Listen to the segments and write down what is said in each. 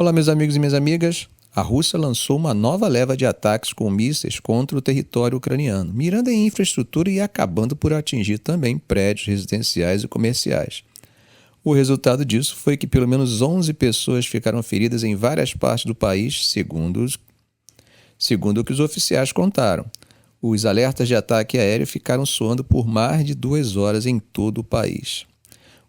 Olá, meus amigos e minhas amigas. A Rússia lançou uma nova leva de ataques com mísseis contra o território ucraniano, mirando em infraestrutura e acabando por atingir também prédios residenciais e comerciais. O resultado disso foi que pelo menos 11 pessoas ficaram feridas em várias partes do país, segundo o que os oficiais contaram. Os alertas de ataque aéreo ficaram soando por mais de 2 horas em todo o país.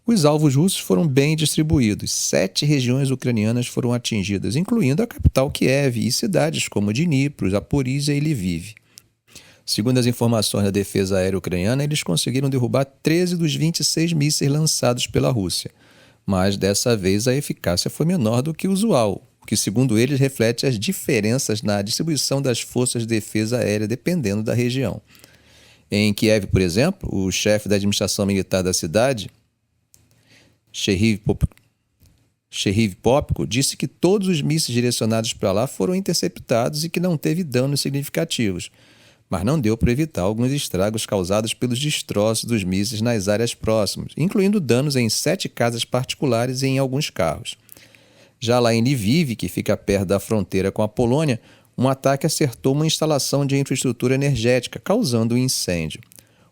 Os alvos russos foram bem distribuídos. 7 regiões ucranianas foram atingidas, incluindo a capital Kiev e cidades como Dnipro, Zaporizhia e Lviv. Segundo as informações da defesa aérea ucraniana, eles conseguiram derrubar 13 dos 26 mísseis lançados pela Rússia. Mas dessa vez a eficácia foi menor do que o usual, o que, segundo eles, reflete as diferenças na distribuição das forças de defesa aérea dependendo da região. Em Kiev, por exemplo, o chefe da administração militar da cidade, Serhiy Popko, disse que todos os mísseis direcionados para lá foram interceptados e que não teve danos significativos, mas não deu para evitar alguns estragos causados pelos destroços dos mísseis nas áreas próximas, incluindo danos em 7 casas particulares e em alguns carros. Já lá em Lviv, que fica perto da fronteira com a Polônia, um ataque acertou uma instalação de infraestrutura energética, causando um incêndio.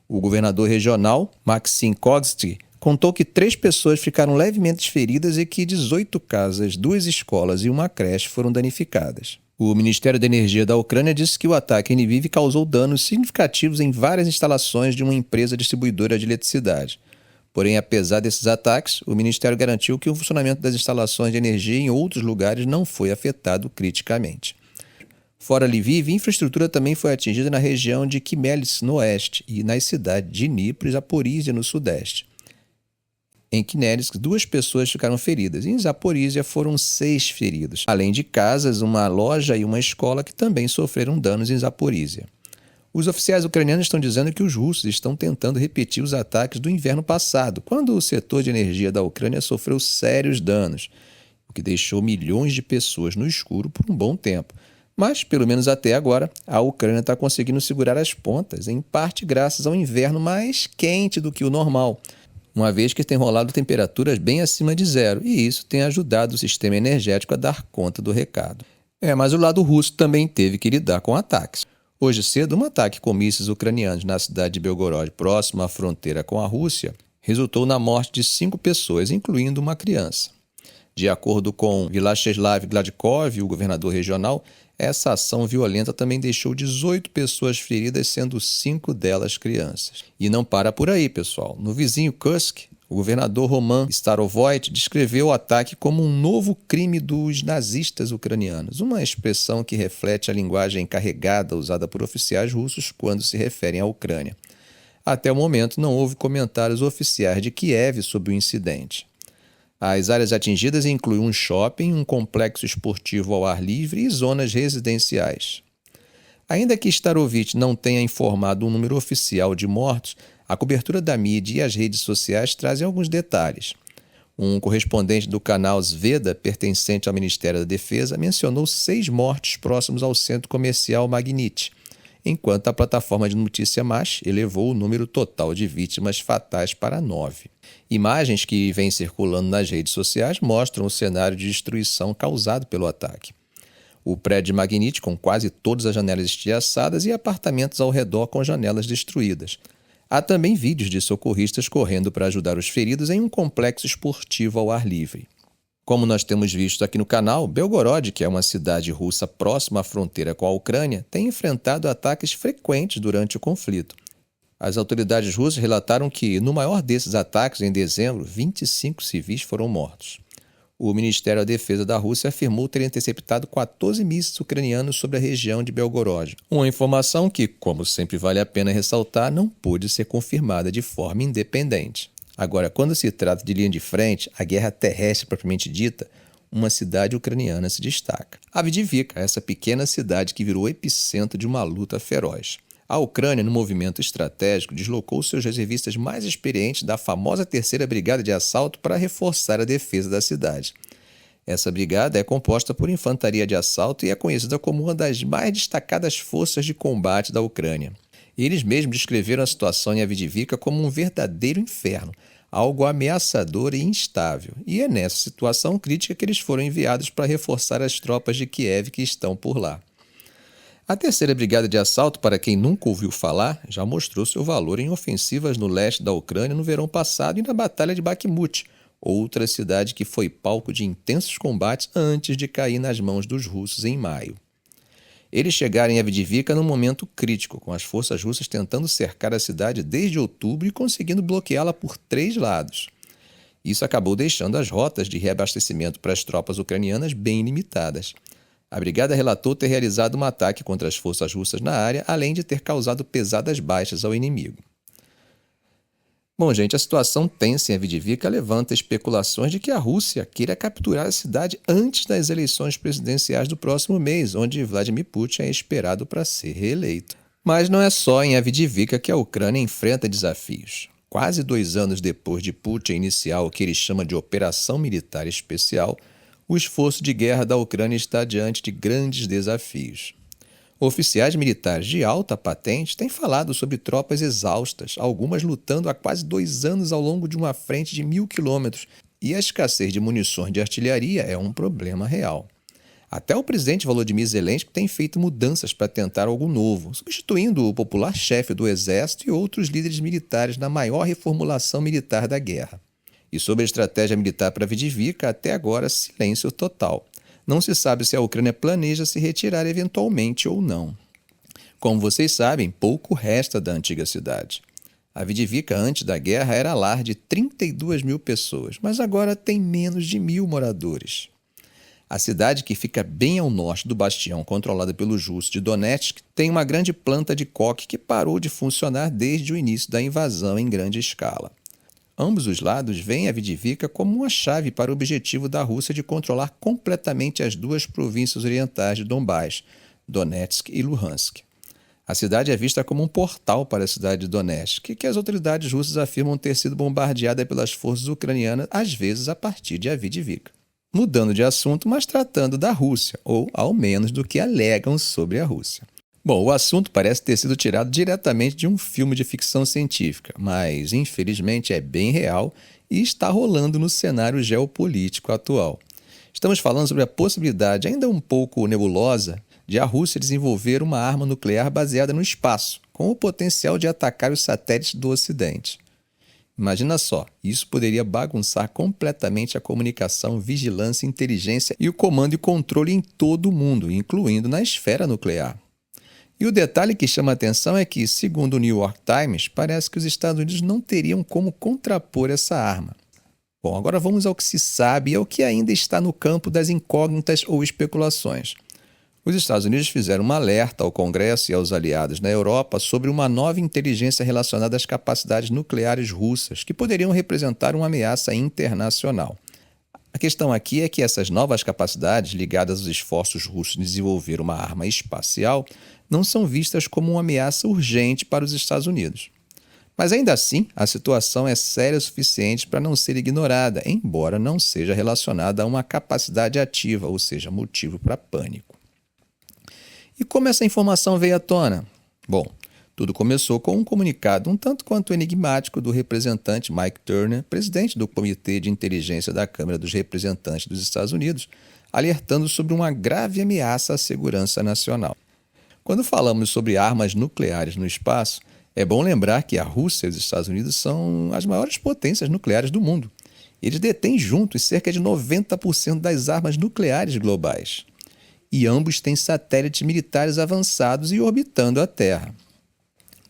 O governador regional, Maksim Kozytsky, contou que 3 pessoas ficaram levemente feridas e que 18 casas, 2 escolas e uma creche foram danificadas. O Ministério da Energia da Ucrânia disse que o ataque em Lviv causou danos significativos em várias instalações de uma empresa distribuidora de eletricidade. Porém, apesar desses ataques, o Ministério garantiu que o funcionamento das instalações de energia em outros lugares não foi afetado criticamente. Fora Lviv, a infraestrutura também foi atingida na região de Khmelnytsk, no oeste, e nas cidades de Dnipro e Zaporizhia, no sudeste. Em Khmelnytsk, 2 pessoas ficaram feridas. Em Zaporizhia foram 6 feridos, além de casas, uma loja e uma escola que também sofreram danos em Zaporizhia. Os oficiais ucranianos estão dizendo que os russos estão tentando repetir os ataques do inverno passado, quando o setor de energia da Ucrânia sofreu sérios danos, o que deixou milhões de pessoas no escuro por um bom tempo. Mas, pelo menos até agora, a Ucrânia está conseguindo segurar as pontas, em parte graças ao inverno mais quente do que o normal, uma vez que tem rolado temperaturas bem acima de zero, e isso tem ajudado o sistema energético a dar conta do recado. Mas o lado russo também teve que lidar com ataques. Hoje cedo, um ataque com mísseis ucranianos na cidade de Belgorod, próximo à fronteira com a Rússia, resultou na morte de 5 pessoas, incluindo uma criança. De acordo com Vyacheslav Gladkov, o governador regional, essa ação violenta também deixou 18 pessoas feridas, sendo 5 delas crianças. E não para por aí, pessoal. No vizinho Kursk, o governador Roman Starovoyt descreveu o ataque como um novo crime dos nazistas ucranianos, uma expressão que reflete a linguagem carregada usada por oficiais russos quando se referem à Ucrânia. Até o momento, não houve comentários oficiais de Kiev sobre o incidente. As áreas atingidas incluem um shopping, um complexo esportivo ao ar livre e zonas residenciais. Ainda que Starovoyt não tenha informado um número oficial de mortos, a cobertura da mídia e as redes sociais trazem alguns detalhes. Um correspondente do canal Zveda, pertencente ao Ministério da Defesa, mencionou 6 mortes próximos ao centro comercial Magnit, enquanto a plataforma de notícia MASH elevou o número total de vítimas fatais para 9. Imagens que vêm circulando nas redes sociais mostram o cenário de destruição causado pelo ataque. O prédio de Magnit, com quase todas as janelas estilhaçadas e apartamentos ao redor com janelas destruídas. Há também vídeos de socorristas correndo para ajudar os feridos em um complexo esportivo ao ar livre. Como nós temos visto aqui no canal, Belgorod, que é uma cidade russa próxima à fronteira com a Ucrânia, tem enfrentado ataques frequentes durante o conflito. As autoridades russas relataram que, no maior desses ataques, em dezembro, 25 civis foram mortos. O Ministério da Defesa da Rússia afirmou ter interceptado 14 mísseis ucranianos sobre a região de Belgorod. Uma informação que, como sempre vale a pena ressaltar, não pôde ser confirmada de forma independente. Agora, quando se trata de linha de frente, a guerra terrestre propriamente dita, uma cidade ucraniana se destaca. Avdiivka, essa pequena cidade que virou epicentro de uma luta feroz. A Ucrânia, no movimento estratégico, deslocou seus reservistas mais experientes da famosa 3ª Brigada de Assalto para reforçar a defesa da cidade. Essa brigada é composta por infantaria de assalto e é conhecida como uma das mais destacadas forças de combate da Ucrânia. Eles mesmos descreveram a situação em Avdiivka como um verdadeiro inferno. algo ameaçador e instável, e é nessa situação crítica que eles foram enviados para reforçar as tropas de Kiev que estão por lá. A terceira brigada de assalto, para quem nunca ouviu falar, já mostrou seu valor em ofensivas no leste da Ucrânia no verão passado e na Batalha de Bakhmut, outra cidade que foi palco de intensos combates antes de cair nas mãos dos russos em maio. Eles chegaram em Avdiivka num momento crítico, com as forças russas tentando cercar a cidade desde outubro e conseguindo bloqueá-la por 3 lados. Isso acabou deixando as rotas de reabastecimento para as tropas ucranianas bem limitadas. A brigada relatou ter realizado um ataque contra as forças russas na área, além de ter causado pesadas baixas ao inimigo. Bom, gente, a situação tensa em Avdiivka levanta especulações de que a Rússia queira capturar a cidade antes das eleições presidenciais do próximo mês, onde Vladimir Putin é esperado para ser reeleito. Mas não é só em Avdiivka que a Ucrânia enfrenta desafios. Quase 2 anos depois de Putin iniciar o que ele chama de Operação Militar Especial, o esforço de guerra da Ucrânia está diante de grandes desafios. Oficiais militares de alta patente têm falado sobre tropas exaustas, algumas lutando há quase 2 anos ao longo de uma frente de 1.000 quilômetros, e a escassez de munições de artilharia é um problema real. Até o presidente Volodymyr Zelensky tem feito mudanças para tentar algo novo, substituindo o popular chefe do exército e outros líderes militares na maior reformulação militar da guerra. E sobre a estratégia militar para Avdiivka, até agora silêncio total. Não se sabe se a Ucrânia planeja se retirar eventualmente ou não. Como vocês sabem, pouco resta da antiga cidade. Avdiivka, antes da guerra, era lar de 32 mil pessoas, mas agora tem menos de 1.000 moradores. A cidade, que fica bem ao norte do bastião controlado pelos russos de Donetsk, tem uma grande planta de coque que parou de funcionar desde o início da invasão em grande escala. Ambos os lados veem Avdiivka como uma chave para o objetivo da Rússia de controlar completamente as 2 províncias orientais de Donbás, Donetsk e Luhansk. A cidade é vista como um portal para a cidade de Donetsk, que as autoridades russas afirmam ter sido bombardeada pelas forças ucranianas, às vezes a partir de Avdiivka. Mudando de assunto, mas tratando da Rússia, ou ao menos do que alegam sobre a Rússia. Bom, o assunto parece ter sido tirado diretamente de um filme de ficção científica, mas infelizmente é bem real e está rolando no cenário geopolítico atual. Estamos falando sobre a possibilidade, ainda um pouco nebulosa, de a Rússia desenvolver uma arma nuclear baseada no espaço, com o potencial de atacar os satélites do Ocidente. Imagina só, isso poderia bagunçar completamente a comunicação, vigilância, inteligência e o comando e controle em todo o mundo, incluindo na esfera nuclear. E o detalhe que chama a atenção é que, segundo o New York Times, parece que os Estados Unidos não teriam como contrapor essa arma. Bom, agora vamos ao que se sabe e ao que ainda está no campo das incógnitas ou especulações. Os Estados Unidos fizeram um alerta ao Congresso e aos aliados na Europa sobre uma nova inteligência relacionada às capacidades nucleares russas, que poderiam representar uma ameaça internacional. A questão aqui é que essas novas capacidades, ligadas aos esforços russos de desenvolver uma arma espacial, não são vistas como uma ameaça urgente para os Estados Unidos. Mas ainda assim, a situação é séria o suficiente para não ser ignorada, embora não seja relacionada a uma capacidade ativa, ou seja, motivo para pânico. E como essa informação veio à tona? Bom, tudo começou com um comunicado um tanto quanto enigmático do representante Mike Turner, presidente do Comitê de Inteligência da Câmara dos Representantes dos Estados Unidos, alertando sobre uma grave ameaça à segurança nacional. Quando falamos sobre armas nucleares no espaço, é bom lembrar que a Rússia e os Estados Unidos são as maiores potências nucleares do mundo. Eles detêm juntos cerca de 90% das armas nucleares globais. E ambos têm satélites militares avançados e orbitando a Terra.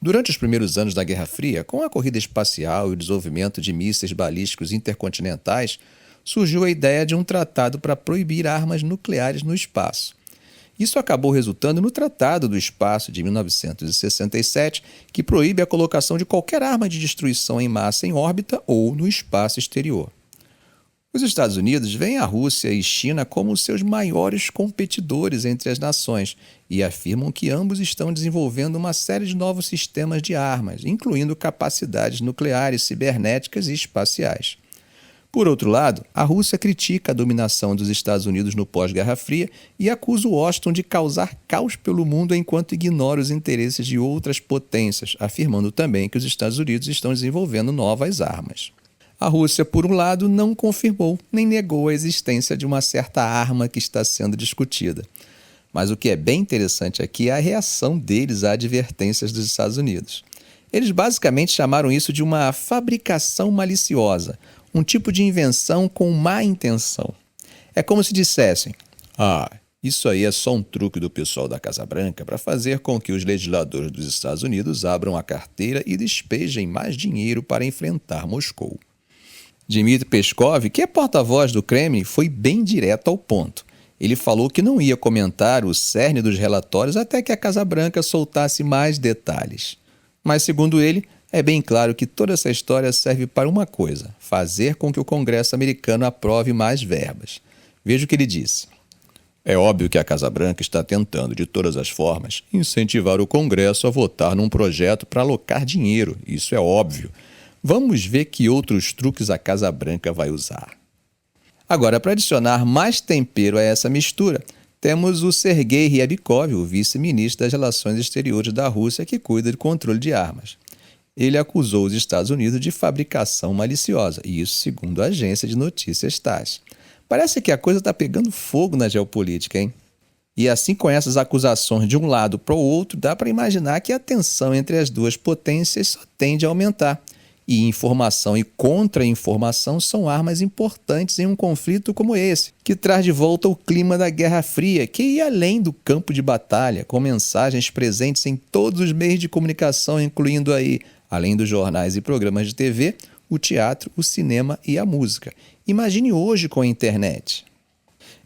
Durante os primeiros anos da Guerra Fria, com a corrida espacial e o desenvolvimento de mísseis balísticos intercontinentais, surgiu a ideia de um tratado para proibir armas nucleares no espaço. Isso acabou resultando no Tratado do Espaço de 1967, que proíbe a colocação de qualquer arma de destruição em massa em órbita ou no espaço exterior. Os Estados Unidos veem a Rússia e China como seus maiores competidores entre as nações e afirmam que ambos estão desenvolvendo uma série de novos sistemas de armas, incluindo capacidades nucleares, cibernéticas e espaciais. Por outro lado, a Rússia critica a dominação dos Estados Unidos no pós-Guerra Fria e acusa Washington de causar caos pelo mundo enquanto ignora os interesses de outras potências, afirmando também que os Estados Unidos estão desenvolvendo novas armas. A Rússia, por um lado, não confirmou nem negou a existência de uma certa arma que está sendo discutida. Mas o que é bem interessante aqui é a reação deles a advertências dos Estados Unidos. Eles basicamente chamaram isso de uma fabricação maliciosa, um tipo de invenção com má intenção. É como se dissessem: isso aí é só um truque do pessoal da Casa Branca para fazer com que os legisladores dos Estados Unidos abram a carteira e despejem mais dinheiro para enfrentar Moscou. Dmitry Peskov, que é porta-voz do Kremlin, foi bem direto ao ponto. Ele falou que não ia comentar o cerne dos relatórios até que a Casa Branca soltasse mais detalhes. Mas, segundo ele, é bem claro que toda essa história serve para uma coisa: fazer com que o Congresso americano aprove mais verbas. Veja o que ele disse. É óbvio que a Casa Branca está tentando, de todas as formas, incentivar o Congresso a votar num projeto para alocar dinheiro. Isso é óbvio. Vamos ver que outros truques a Casa Branca vai usar. Agora, para adicionar mais tempero a essa mistura, temos o Sergei Ryabkov, o vice-ministro das Relações Exteriores da Rússia, que cuida de controle de armas. Ele acusou os Estados Unidos de fabricação maliciosa, e isso segundo a agência de notícias TASS. Parece que a coisa está pegando fogo na geopolítica, hein? E assim, com essas acusações de um lado para o outro, dá para imaginar que a tensão entre as duas potências só tende a aumentar. E informação e contra-informação são armas importantes em um conflito como esse, que traz de volta o clima da Guerra Fria, que ia além do campo de batalha, com mensagens presentes em todos os meios de comunicação, incluindo aí, além dos jornais e programas de TV, o teatro, o cinema e a música. Imagine hoje com a internet.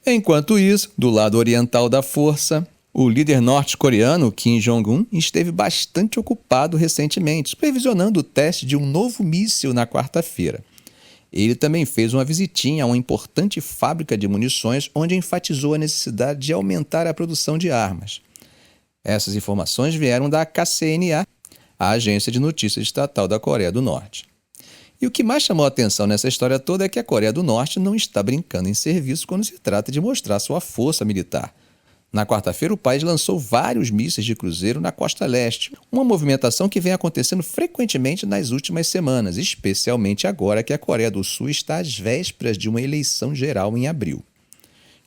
Enquanto isso, do lado oriental da força, o líder norte-coreano Kim Jong-un esteve bastante ocupado recentemente, supervisionando o teste de um novo míssil na quarta-feira. Ele também fez uma visitinha a uma importante fábrica de munições, onde enfatizou a necessidade de aumentar a produção de armas. Essas informações vieram da KCNA, a agência de notícias estatal da Coreia do Norte. E o que mais chamou a atenção nessa história toda é que a Coreia do Norte não está brincando em serviço quando se trata de mostrar sua força militar. Na quarta-feira, o país lançou vários mísseis de cruzeiro na costa leste, uma movimentação que vem acontecendo frequentemente nas últimas semanas, especialmente agora que a Coreia do Sul está às vésperas de uma eleição geral em abril.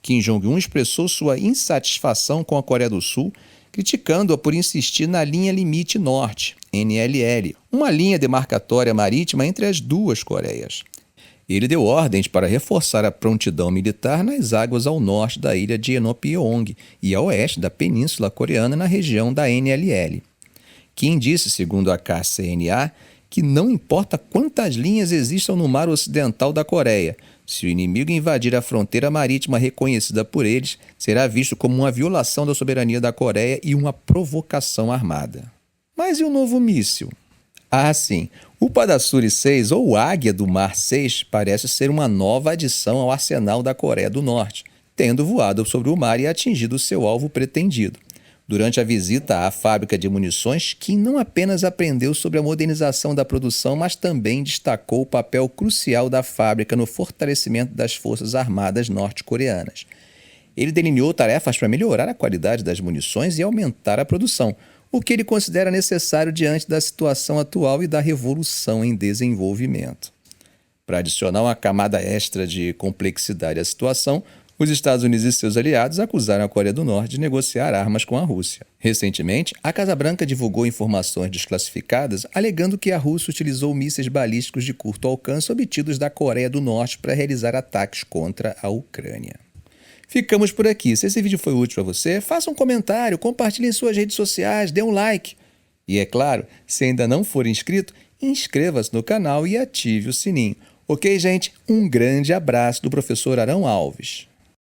Kim Jong-un expressou sua insatisfação com a Coreia do Sul, criticando-a por insistir na linha limite norte, NLL, uma linha demarcatória marítima entre as duas Coreias. Ele deu ordens para reforçar a prontidão militar nas águas ao norte da ilha de Enopyeong e a oeste da Península Coreana na região da NLL. Kim disse, segundo a KCNA, que não importa quantas linhas existam no mar ocidental da Coreia, se o inimigo invadir a fronteira marítima reconhecida por eles, será visto como uma violação da soberania da Coreia e uma provocação armada. Mas e o novo míssil? Sim, o Padassuri 6, ou Águia do Mar 6, parece ser uma nova adição ao arsenal da Coreia do Norte, tendo voado sobre o mar e atingido seu alvo pretendido. Durante a visita à fábrica de munições, Kim não apenas aprendeu sobre a modernização da produção, mas também destacou o papel crucial da fábrica no fortalecimento das forças armadas norte-coreanas. Ele delineou tarefas para melhorar a qualidade das munições e aumentar a produção, o que ele considera necessário diante da situação atual e da revolução em desenvolvimento. Para adicionar uma camada extra de complexidade à situação, os Estados Unidos e seus aliados acusaram a Coreia do Norte de negociar armas com a Rússia. Recentemente, a Casa Branca divulgou informações desclassificadas alegando que a Rússia utilizou mísseis balísticos de curto alcance obtidos da Coreia do Norte para realizar ataques contra a Ucrânia. Ficamos por aqui. Se esse vídeo foi útil para você, faça um comentário, compartilhe em suas redes sociais, dê um like. E é claro, se ainda não for inscrito, inscreva-se no canal e ative o sininho. Ok, gente? Um grande abraço do professor Arão Alves.